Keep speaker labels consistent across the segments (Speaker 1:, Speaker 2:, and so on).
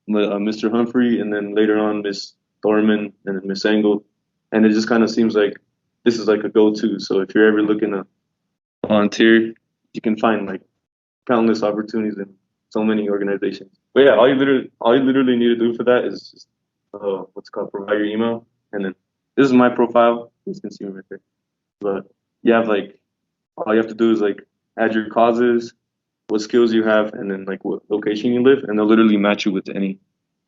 Speaker 1: Mr. Humphrey, and then later on Miss Thorman and then Miss Engel. And it just kind of seems like this is like a go-to. So if you're ever looking to volunteer, you can find like countless opportunities in so many organizations. But yeah, all you literally need to do for that is just, what's it called, provide your email, and then this is my profile. You can see me right there. But you have like all you have to do is like add your causes, what skills you have, and then like what location you live, and they'll literally match you with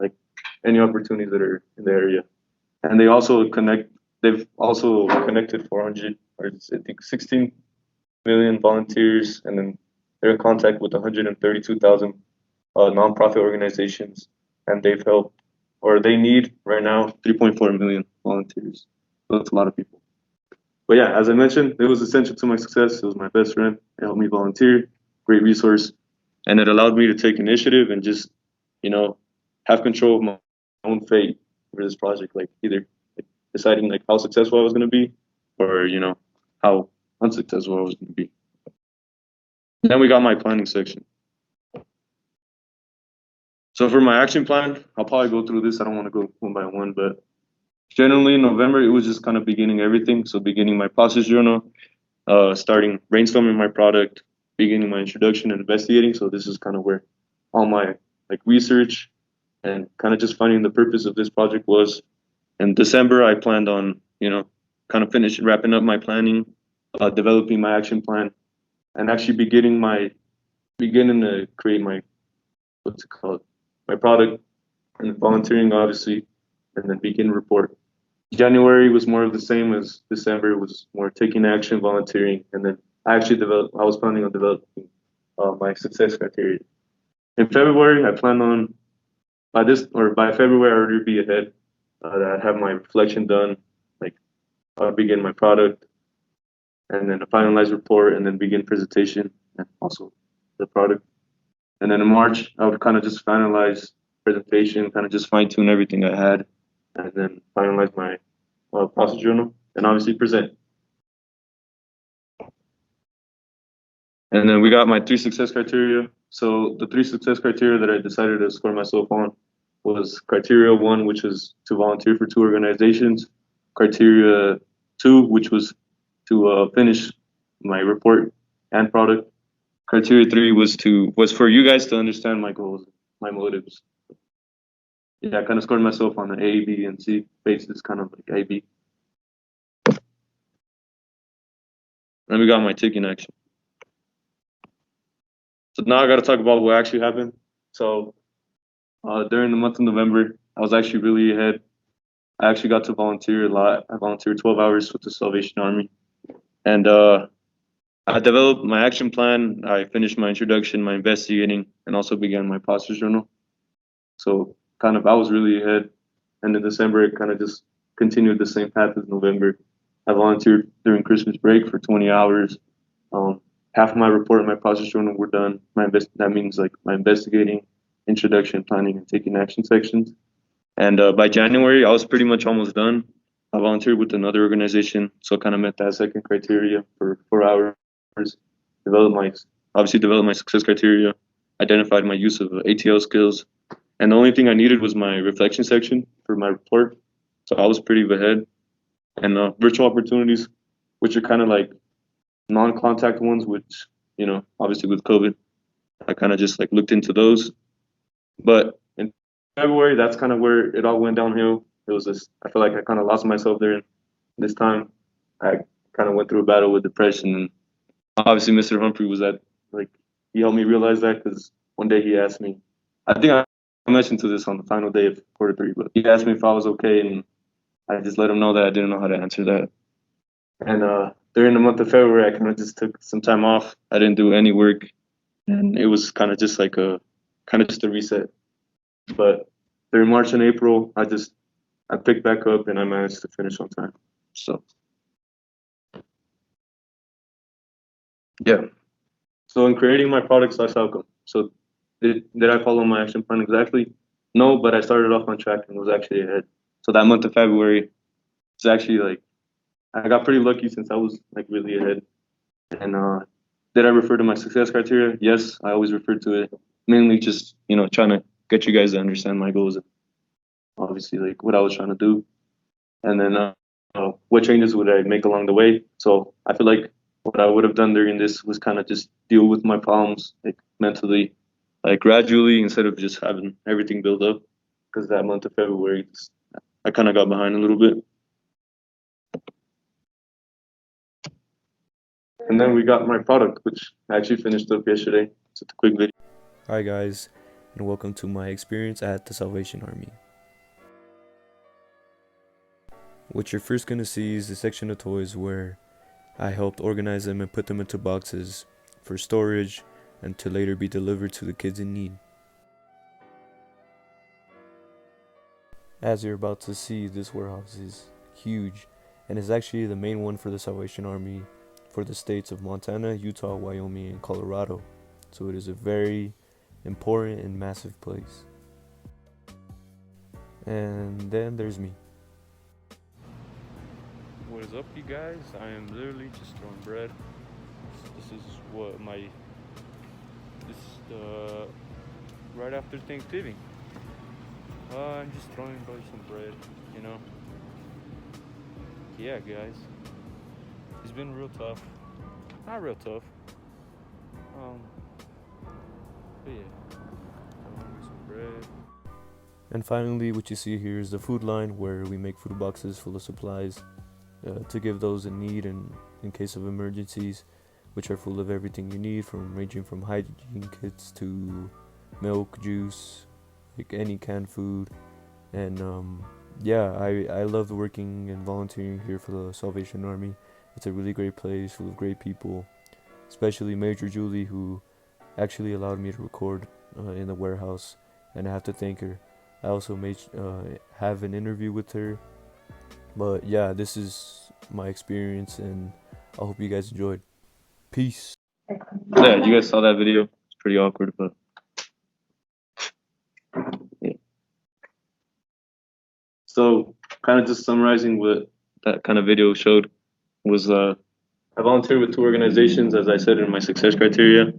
Speaker 1: like any opportunities that are in the area. And they also connect. They've also connected 400 or I think 16 million volunteers, and then they're in contact with 132,000 nonprofit organizations, and they've helped or they need right now 3.4 million volunteers. So that's a lot of people. But yeah, as I mentioned, it was essential to my success. It was my best friend. It helped me volunteer, great resource, and it allowed me to take initiative and just, you know, have control of my own fate for this project. Like either like, deciding like how successful I was going to be, or how unsuccessful I was going to be. Then we got my planning section. So for my action plan, I'll probably go through this. I don't want to go one by one, but generally in November it was just kind of beginning everything. So beginning my process journal, starting brainstorming my product, beginning my introduction and investigating. So this is kind of where all my like research and kind of just finding the purpose of this project was. In December, I planned on kind of finishing wrapping up my planning, developing my action plan, and actually beginning to create my what's it called my product and volunteering obviously, and then begin report. January was more of the same as December. It was more taking action, volunteering, and then I was planning on developing my success criteria. In February, I plan on by February I already be ahead. I'd have my reflection done, like I'll begin my product, and then a finalized report, and then begin presentation, and also the product. And then in March, I would kind of just finalize presentation, kind of just fine tune everything I had, and then finalize my process journal, and obviously present. And then we got my three success criteria. So the three success criteria that I decided to score myself on was criteria one, which was to volunteer for two organizations. Criteria two, which was to finish my report and product. Criteria three was for you guys to understand my goals, my motives. Yeah, I kind of scored myself on an A, B, and C basis, kind of like A, B. Then we got my taking action. So now I got to talk about what actually happened. So during the month of November, I was actually really ahead. I actually got to volunteer a lot. I volunteered 12 hours with the Salvation Army, and I developed my action plan. I finished my introduction, my investigating, and also began my process journal. So kind of I was really ahead. And in December, it kind of just continued the same path as November. I volunteered during Christmas break for 20 hours. Um, Half of my report and my process journal were done. That means like my investigating, introduction, planning, and taking action sections. And by January, I was pretty much almost done. I volunteered with another organization, so I kind of met that second criteria for 4 hours. Developed my Obviously developed my success criteria, identified my use of ATL skills, and the only thing I needed was my reflection section for my report. So I was pretty ahead. And virtual opportunities, which are kind of like non-contact ones, which obviously with COVID, I kind of just like looked into those. But in February, that's kind of where it all went downhill. It was this. I feel like I kind of lost myself there. This time, I kind of went through a battle with depression, and obviously, Mr. Humphrey was at like he helped me realize that because one day he asked me. I think I mentioned to this on the final day of quarter three, but he asked me if I was okay, and I just let him know that I didn't know how to answer that. And during the month of February, I kind of just took some time off. I didn't do any work, and it was kind of just like a reset. But during March and April, I picked back up and I managed to finish on time. So yeah. So in creating my product slash outcome, so did I follow my action plan exactly? No, but I started off on track and was actually ahead. So that month of February, it's actually like I got pretty lucky since I was like really ahead. And did I refer to my success criteria? Yes, I always refer to it. Mainly just trying to get you guys to understand my goals and obviously like what I was trying to do, and then what changes would I make along the way. So I feel like what I would have done during this was kind of just deal with my problems like mentally, like gradually instead of just having everything build up. Because that month of February, I kind of got behind a little bit. And then we got my product, which I actually finished up yesterday. Just a quick video.
Speaker 2: Hi guys, and welcome to my experience at the Salvation Army. What you're first going to see is the section of toys where I helped organize them and put them into boxes for storage and to later be delivered to the kids in need. As you're about to see, this warehouse is huge and is actually the main one for the Salvation Army for the states of Montana, Utah, Wyoming, and Colorado. So it is a very important and massive place. And then there's me. What is up, you guys? I am literally just throwing bread. This is what this is right after Thanksgiving. I'm just throwing some bread, you know. Yeah, guys, it's been real tough. Not real tough. But yeah, throwing some bread. And finally, what you see here is the food line where we make food boxes full of supplies to give those in need and in case of emergencies, which are full of everything you need, from ranging from hygiene kits to milk, juice, like any canned food. And yeah, I love working and volunteering here for the Salvation Army. It's a really great place full of great people, especially Major Julie, who actually allowed me to record in the warehouse, and I have to thank her. I also have an interview with her. But yeah, this is my experience, and I hope you guys enjoyed. Peace.
Speaker 1: Yeah, you guys saw that video. It's pretty awkward, but yeah. So kind of just summarizing what that kind of video showed was I volunteered with two organizations, as I said in my success criteria.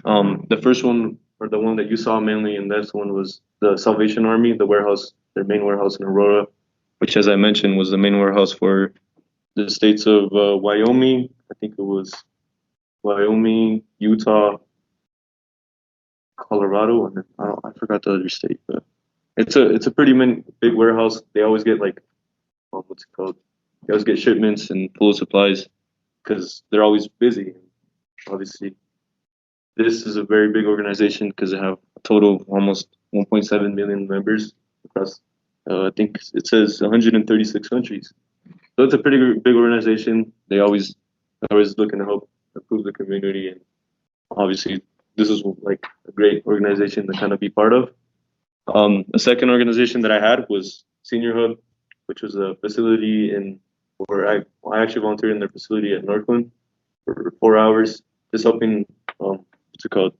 Speaker 1: The first one, or the one that you saw mainly, and this one was the Salvation Army, the warehouse, their main warehouse in Aurora, which, as I mentioned, was the main warehouse for the states of Wyoming. I think it was Wyoming, Utah, Colorado, and then, I forgot the other state, but it's a pretty big warehouse. They always get like what's it called? They always get shipments and full of supplies because they're always busy. Obviously, this is a very big organization because they have a total of almost 1.7 million members across. I think it says 136 countries. So it's a pretty big organization. They're always looking to help improve the community, and obviously, this is like a great organization to kind of be part of. The second organization that I had was Senior Hub, which was a facility where I actually volunteered in their facility at Northland for 4 hours, just helping what's it called,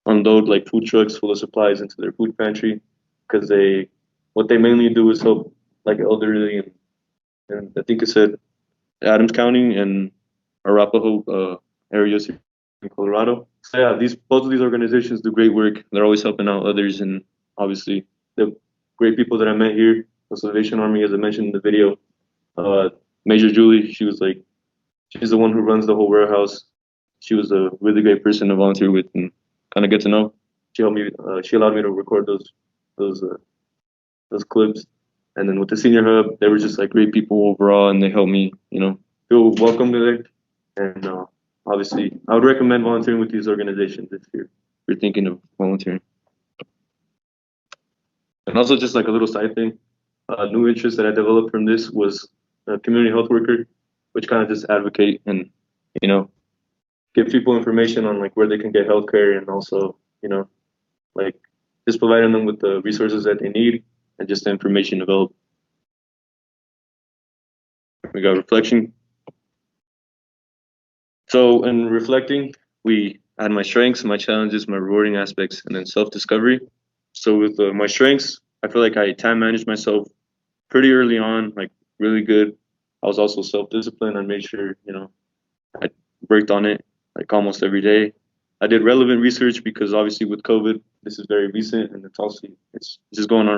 Speaker 1: unload like food trucks full of supplies into their food pantry, because what they mainly do is help like elderly and I think it said Adams County and Arapahoe areas here in Colorado. So yeah, these both of these organizations do great work. They're always helping out others, and obviously the great people that I met here. The Salvation Army, as I mentioned in the video, Major Julie, she's the one who runs the whole warehouse. She was a really great person to volunteer with and kind of get to know. She helped me. She allowed me to record those uh, those clips. And then with the Senior Hub, they were just like great people overall, and they helped me, feel welcome there. And obviously, I would recommend volunteering with these organizations if you're thinking of volunteering. And also, just like a little side thing, a new interest that I developed from this was a community health worker, which kind of just advocate and you know give people information on like where they can get healthcare, and also like just providing them with the resources that they need and just the information available. We got reflection. So in reflecting, we had my strengths, my challenges, my rewarding aspects, and then self-discovery. So with my strengths, I feel like I time managed myself pretty early on, like really good. I was also self-disciplined and made sure, I worked on it like almost every day. I did relevant research because obviously with COVID, this is very recent and it's just going on